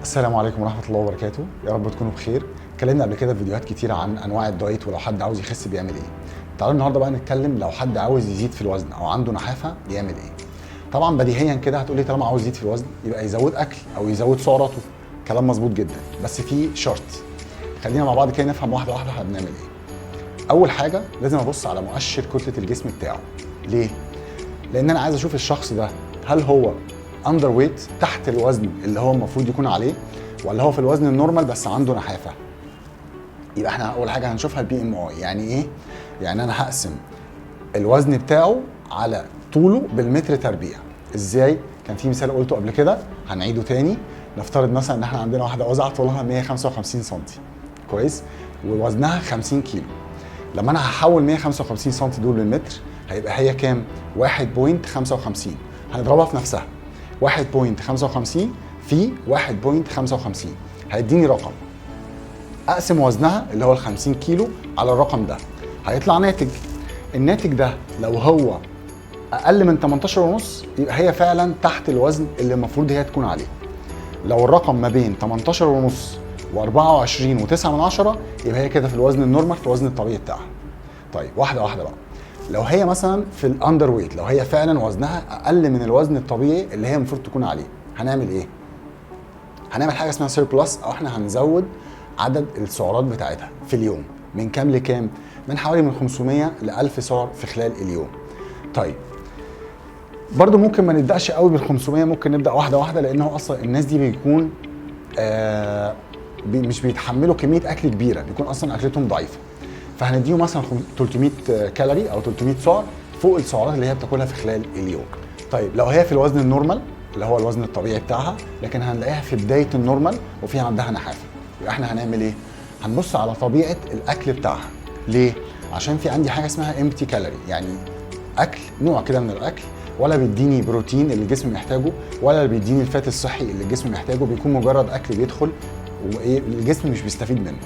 السلام عليكم ورحمة الله وبركاته، يا رب تكونوا بخير. اتكلمنا قبل كده في فيديوهات كتيرة عن انواع الدايت ولو حد عاوز يخس بيعمل ايه. تعالوا النهارده بقى نتكلم لو حد عاوز يزيد في الوزن او عنده نحافة يعمل ايه. طبعا بديهيا كده هتقولي طالما عاوز يزيد في الوزن يبقى يزود اكل او يزود سعراته، كلام مظبوط جدا، بس في شرط. خلينا مع بعض كده نفهم واحدة واحدة احنا بنعمل ايه. اول حاجة لازم ابص على مؤشر كتلة الجسم بتاعه. ليه؟ لان انا عايز اشوف الشخص ده هل هو اندر ويت تحت الوزن اللي هو المفروض يكون عليه، ولا هو في الوزن النورمال بس عنده نحافه. يبقى احنا اول حاجه هنشوفها البي ام اي. يعني ايه؟ يعني انا هقسم الوزن بتاعه على طوله بالمتر تربيع. ازاي؟ كان في مثال قلته قبل كده هنعيده تاني. نفترض مثلا ان احنا عندنا واحده وزعه طولها 155 سم، كويس، ووزنها 50 كيلو. لما انا هحول 155 سم دول للمتر هيبقى هي كام؟ 1.55. هنضربها في نفسها، 1.55 في 1.55 هيديني رقم. اقسم وزنها اللي هو ال 50 كيلو على الرقم ده هيطلع ناتج. الناتج ده لو هو اقل من 18 ونص يبقى هي فعلا تحت الوزن اللي المفروض هي تكون عليه. لو الرقم ما بين 18 ونص و24 و9 من 10 يبقى هي كده في الوزن النورمال، في الوزن الطبيعي بتاعها. طيب واحده واحده بقى. لو هي مثلا في الاندر ويت، لو هي فعلا وزنها اقل من الوزن الطبيعي اللي هي المفروض تكون عليه، هنعمل ايه؟ هنعمل حاجه اسمها سيربلس، او احنا هنزود عدد السعرات بتاعتها في اليوم. من كام لكام؟ من حوالي من 500 ل 1000 سعر في خلال اليوم. طيب برضو ممكن ما نبداش قوي بال 500، ممكن نبدا واحده واحده، لان هو اصلا الناس دي بيكون مش بيتحملوا كميه اكل كبيره، بيكون اصلا اكلتهم ضعيفه. فهنديهم مثلا 300 كالوري او 300 سعر فوق السعرات اللي هي بتاكلها في خلال اليوم. طيب لو هي في الوزن النورمال اللي هو الوزن الطبيعي بتاعها، لكن هنلاقيها في بدايه النورمال وفي عندها نحافه، يبقى احنا هنعمل ايه؟ هنبص على طبيعه الاكل بتاعها. ليه؟ عشان في عندي حاجه اسمها امبتي كالوري، يعني اكل نوع كده من الاكل ولا بيديني بروتين اللي الجسم محتاجه، ولا بيديني الفات الصحي اللي الجسم محتاجه، بيكون مجرد اكل بيدخل وايه الجسم مش بيستفيد منه.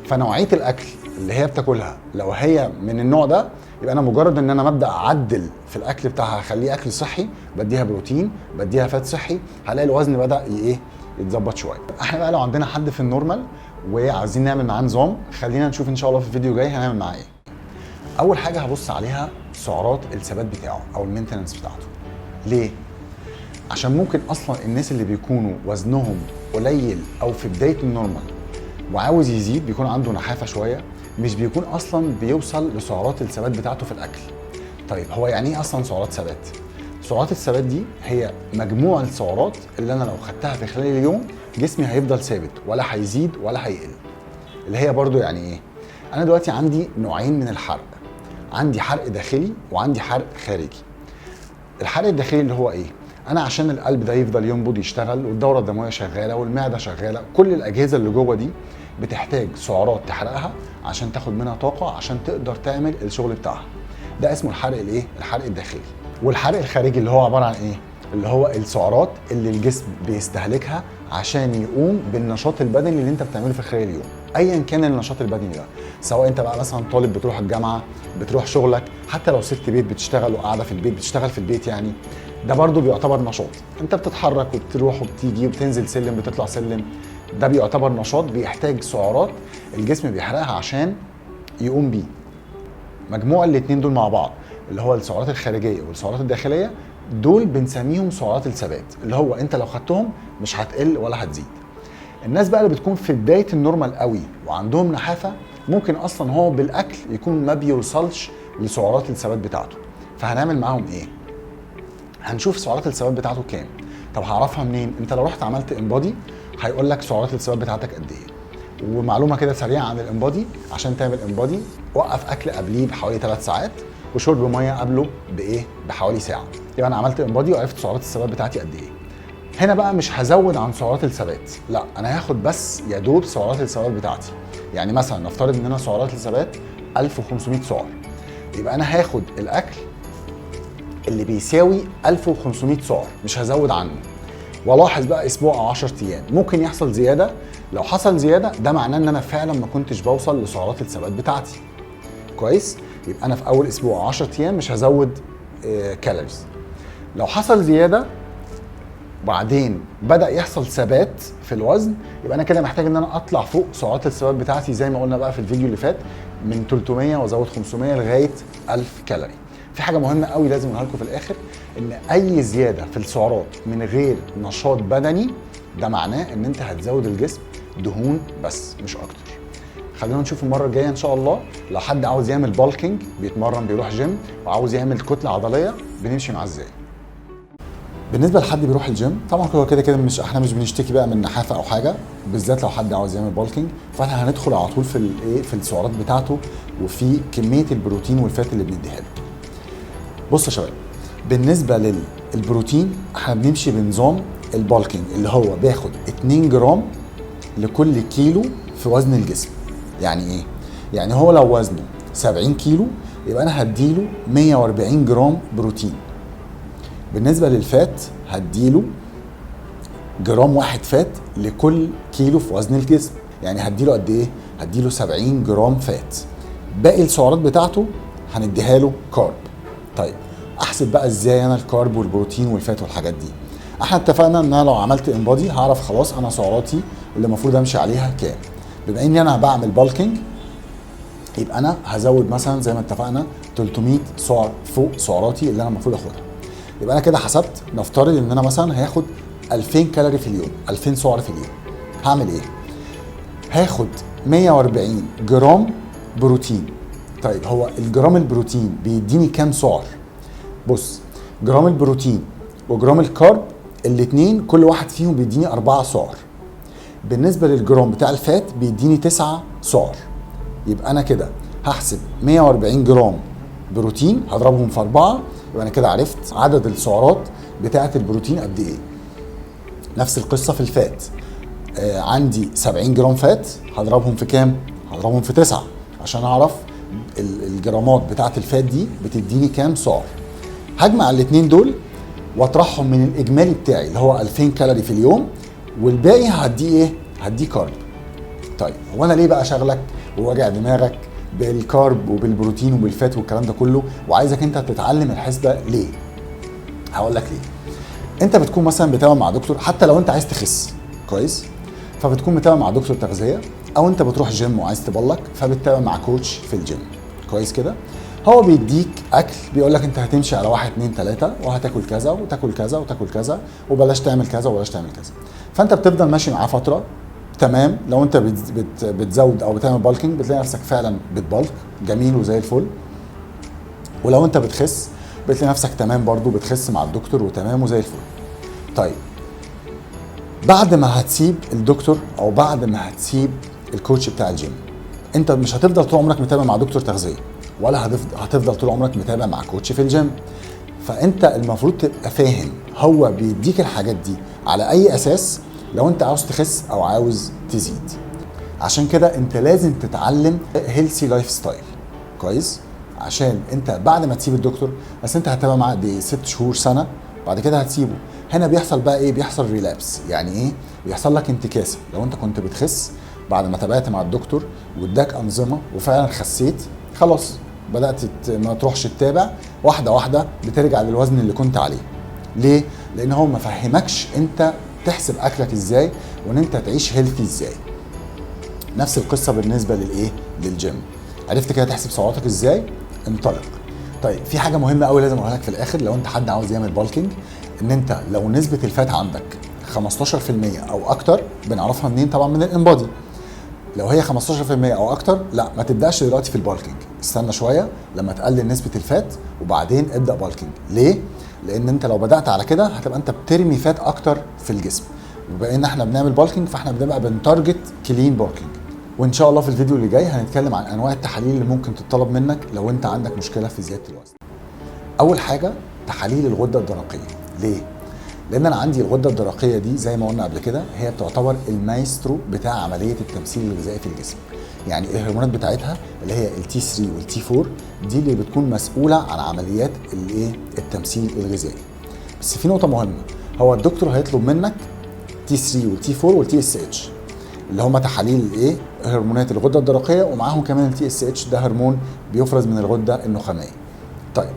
فنوعيه الاكل اللي هي بتاكلها لو هي من النوع ده، يبقى انا مجرد ان انا مبدا اعدل في الاكل بتاعها، اخليه اكل صحي، بديها بروتين، بديها فات صحي، هلاقي الوزن بدا ايه يتظبط شويه. احنا بقى لو عندنا حد في النورمال وعايزين نعمل معاه نظام، خلينا نشوف ان شاء الله في الفيديو جاي هنعمل معاه ايه. اول حاجه هبص عليها سعرات الثبات بتاعه او المينتننس بتاعته. ليه؟ عشان ممكن اصلا الناس اللي بيكونوا وزنهم قليل او في بدايه النورمال وعاوز يزيد، بيكون عنده نحافه شويه، مش بيكون اصلا بيوصل لسعرات الثبات بتاعته في الاكل. طيب هو يعني ايه اصلا سعرات ثبات؟ سعرات الثبات دي هي مجموع السعرات اللي انا لو خدتها في خلال اليوم جسمي هيفضل ثابت، ولا هيزيد ولا هيقل. اللي هي برضو يعني ايه؟ انا دلوقتي عندي نوعين من الحرق، عندي حرق داخلي وعندي حرق خارجي. الحرق الداخلي اللي هو ايه؟ انا عشان القلب ده يفضل ينبض يشتغل والدوره الدمويه شغاله والمعده شغاله، كل الاجهزه اللي جوه دي بتحتاج سعرات تحرقها عشان تاخد منها طاقه عشان تقدر تعمل الشغل بتاعها. ده اسمه الحرق الايه؟ الحرق الداخلي. والحرق الخارجي اللي هو عباره عن ايه؟ اللي هو السعرات اللي الجسم بيستهلكها عشان يقوم بالنشاط البدني اللي انت بتعمله في خلال اليوم، ايا كان النشاط البدني ده، سواء انت بقى مثلا طالب بتروح الجامعه، بتروح شغلك، حتى لو ست بيت بتشتغل وقاعده في البيت بتشتغل في البيت، يعني ده برضو بيعتبر نشاط. انت بتتحرك وبتروح وبتيجي وبتنزل سلم بتطلع سلم، ده بيعتبر نشاط بيحتاج سعرات الجسم بيحرقها عشان يقوم بيه. مجموع الاتنين دول مع بعض اللي هو السعرات الخارجيه والسعرات الداخليه، دول بنسميهم سعرات الثبات، اللي هو انت لو خدتهم مش هتقل ولا هتزيد. الناس بقى اللي بتكون في بدايه النورمال قوي وعندهم نحافه، ممكن اصلا هو بالاكل يكون ما بيوصلش لسعرات الثبات بتاعته. فهنعمل معاهم ايه؟ هنشوف سعرات الثبات بتاعته كام. طب هعرفها منين؟ انت لو رحت عملت انبادي هيقول لك سعرات الثبات بتاعتك قد ايه. ومعلومه كده سريعه عن الانبادي، عشان تعمل انبادي وقف اكل قبليه بحوالي 3 ساعات وشرب ميه قبله بايه؟ بحوالي ساعه. يبقى انا عملت انبادي وعرفت سعرات الثبات بتاعتي قد ايه. هنا بقى مش هزود عن سعرات الثبات، لا انا هاخد بس يا دوب سعرات الثبات بتاعتي. يعني مثلا نفترض ان انا سعرات الثبات 1500 سعر، يبقى انا هاخد الاكل اللي بيساوي 1500 سعر، مش هزود عنه. والاحظ بقى اسبوع او 10 ايام ممكن يحصل زياده. لو حصل زياده ده معناه ان انا فعلا ما كنتش بوصل لسعرات الثبات بتاعتي. كويس؟ يبقى انا في اول اسبوع 10 ايام مش هزود كالوريز. لو حصل زياده وبعدين بدا يحصل ثبات في الوزن، يبقى انا كده محتاج ان انا اطلع فوق سعرات الثبات بتاعتي زي ما قلنا بقى في الفيديو اللي فات، من 300 وازود 500 لغايه 1000 كالوري. في حاجه مهمه قوي لازم اقولها لكم في الاخر، ان اي زياده في السعرات من غير نشاط بدني ده معناه ان انت هتزود الجسم دهون بس مش اكتر. خلينا نشوف المره الجايه ان شاء الله. لو حد عاوز يعمل بالكينج بيتمرن بيروح جيم وعاوز يعمل كتله عضليه بنمشي معاه ازاي. بالنسبه لحد بيروح الجيم طبعا هو كده كده احنا مش بنشتكي بقى من نحافه او حاجه، بالذات لو حد عاوز يعمل بالكينج، فاحنا هندخل على طول في الايه في السعرات بتاعته وفي كميه البروتين والفات اللي بنديها له. بصوا يا شباب، بالنسبه للبروتين احنا بنمشي بنظام البالكينج اللي هو بياخد 2 جرام لكل كيلو في وزن الجسم. يعني ايه؟ يعني هو لو وزنه 70 كيلو يبقى انا هديله 140 جرام بروتين. بالنسبه للفات هديله جرام واحد فات لكل كيلو في وزن الجسم. يعني هديله قد ايه؟ هديله 70 جرام فات. باقي السعرات بتاعته هنديها له كارب. طيب احسب بقى ازاي انا الكارب والبروتين والفات والحاجات دي؟ احنا اتفقنا ان انا لو عملت انبادي هعرف خلاص انا سعراتي اللي المفروض امشي عليها كام. بما اني انا بعمل بالكينج يبقى انا هزود مثلا زي ما اتفقنا 300 سعر فوق سعراتي اللي انا المفروض اخدها. يبقى انا كده حسبت، نفترض ان انا مثلا هاخد 2000 كالوري في اليوم، 2000 سعر في اليوم. هعمل ايه؟ هاخد 140 جرام بروتين. طيب هو الجرام البروتين بيديني كام سعر؟ بص، جرام البروتين وجرام الكارب الاثنين كل واحد فيهم بيديني 4 سعر. بالنسبه للجرام بتاع الفات بيديني 9 سعر. يبقى انا كده هحسب 140 جرام بروتين هضربهم في 4، يبقى انا كده عرفت عدد السعرات بتاعه البروتين قد ايه. نفس القصه في الفات، عندي 70 جرام فات هضربهم في كام؟ هضربهم في 9 عشان اعرف الجرامات بتاعه الفات دي بتديني كام سعر. هجمع الاثنين دول واطرحهم من الاجمالي بتاعي اللي هو 2000 كالوري في اليوم، والباقي هديه ايه؟ هديه كارب. طيب هو انا ليه بقى شغلك ووجع دماغك بالكارب وبالبروتين وبالفات والكلام ده كله وعايزك انت تتعلم الحسبه ليه؟ هقول لك ليه. انت بتكون مثلا بتتابع مع دكتور، حتى لو انت عايز تخس كويس فبتكون متابع مع دكتور تغذيه، او انت بتروح جيم وعايز تبلك فبتتابع مع كوتش في الجيم كويس كده. هو بيديك اكل بيقول لك انت هتمشي على 1 2 3 وهتاكل كذا وتاكل كذا وتاكل كذا وبلاش تعمل كذا وبلاش تعمل كذا. فانت بتفضل ماشي معاه فتره تمام. لو انت بتزود او بتعمل بالكينج بتلاقي نفسك فعلا بتبلك جميل وزي الفل. ولو انت بتخس بتلاقي نفسك تمام برضو بتخس مع الدكتور وتمام وزي الفل. طيب بعد ما هتسيب الدكتور او بعد ما هتسيب الكوتش بتاع الجيم، انت مش هتفضل طول عمرك متابع مع دكتور تغذيه ولا هتفضل طول عمرك متابع مع كوتش في الجيم. فانت المفروض تبقى فاهم هو بيديك الحاجات دي على اي اساس لو انت عاوز تخس او عاوز تزيد. عشان كده انت لازم تتعلم هيلثي لايف ستايل كويس، عشان انت بعد ما تسيب الدكتور بس انت هتتابع معاه ب 6 شهور سنه، بعد كده هتسيبه. هنا بيحصل بقى ايه؟ بيحصل ريلابس. يعني ايه؟ بيحصل لك انتكاسه. لو انت كنت بتخس بعد ما تابعت مع الدكتور واداك انظمه وفعلا خسيت، خلاص بدات ما تروحش تتابع، واحده واحده بترجع للوزن اللي كنت عليه. ليه؟ لان هو ما فهمكش انت تحسب اكلك ازاي وان انت تعيش هيلثي ازاي. نفس القصه بالنسبه للايه؟ للجيم. عرفت كده تحسب سعراتك ازاي؟ انطلق. طيب في حاجه مهمه قوي لازم اقولها لك في الاخر لو انت حد عاوز يعمل بالكينج، ان انت لو نسبه الفات عندك 15% او اكتر، بنعرفها منين؟ طبعا من الانبادي. لو هي 15% او اكتر لا ما تبداش دلوقتي في البالكينج، استنى شويه لما تقلل نسبه الفات وبعدين ابدا بالكينج. ليه؟ لان انت لو بدات على كده هتبقى انت بترمي فات اكتر في الجسم، وبما ان احنا بنعمل بالكينج فاحنا بنبقى بنتارجت كلين بالكينج. وان شاء الله في الفيديو اللي جاي هنتكلم عن انواع التحاليل اللي ممكن تطلب منك لو انت عندك مشكله في زياده الوزن. اول حاجه تحاليل الغده الدرقيه. ليه؟ لان انا عندي الغده الدرقيه دي زي ما قلنا قبل كده هي بتعتبر المايسترو بتاع عمليه التمثيل الغذائي في الجسم. يعني الهرمونات بتاعتها اللي هي التي 3 والتي 4 دي اللي بتكون مسؤوله عن عمليات الايه؟ التمثيل الغذائي. بس في نقطه مهمه، هو الدكتور هيطلب منك تي 3 والتي 4 والتي اس اتش اللي هم تحاليل الايه؟ هرمونات الغده الدرقيه، ومعاهم كمان التي اس اتش ده هرمون بيفرز من الغده النخاميه. طيب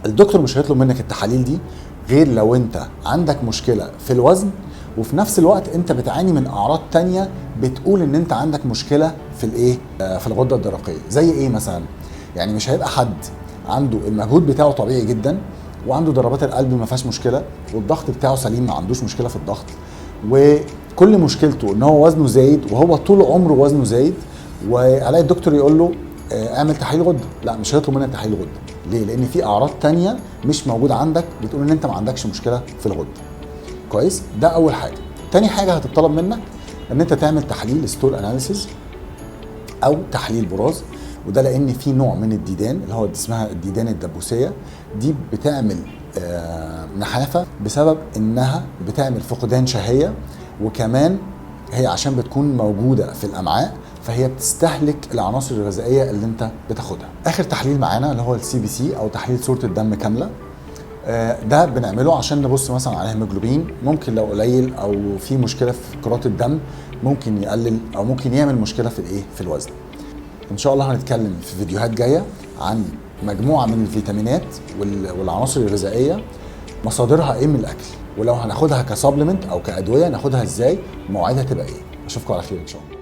الدكتور مش هيطلب منك التحاليل دي غير لو انت عندك مشكله في الوزن، وفي نفس الوقت انت بتعاني من اعراض تانية بتقول ان انت عندك مشكله في الايه، في الغده الدرقيه. زي ايه مثلا؟ يعني مش هيبقى حد عنده المجهود بتاعه طبيعي جدا، وعنده ضربات القلب ما فيهاش مشكله، والضغط بتاعه سليم ما عندوش مشكله في الضغط، وكل مشكلته ان هو وزنه زايد وهو طول عمره وزنه زايد، وعلاقي الدكتور يقول له اعمل تحليل غده. لا، مش هيطلب منك تحليل غده. ليه؟ لان في اعراض تانية مش موجوده عندك بتقول ان انت ما عندكش مشكله في الغده. كويس؟ ده اول حاجه. تاني حاجه هتطلب منك ان انت تعمل تحليل ستول اناليسيز او تحليل براز، وده لان في نوع من الديدان اللي هو اسمها الديدان الدبوسيه، دي بتعمل نحافه بسبب انها بتعمل فقدان شهيه، وكمان هي عشان بتكون موجوده في الامعاء فهي بتستهلك العناصر الغذائيه اللي انت بتاخدها. اخر تحليل معانا اللي هو السي بي سي او تحليل صوره الدم كامله، ده بنعمله عشان نبص مثلا على الهيموجلوبين، ممكن لو قليل او في مشكله في كرات الدم ممكن يقلل او ممكن يعمل مشكله في الايه، في الوزن. ان شاء الله هنتكلم في فيديوهات جايه عن مجموعه من الفيتامينات والعناصر الغذائيه، مصادرها ايه من الاكل، ولو هناخدها كسبلمنت او كادويه ناخدها ازاي، مواعيدها تبقى ايه. اشوفكم على خير ان شاء الله.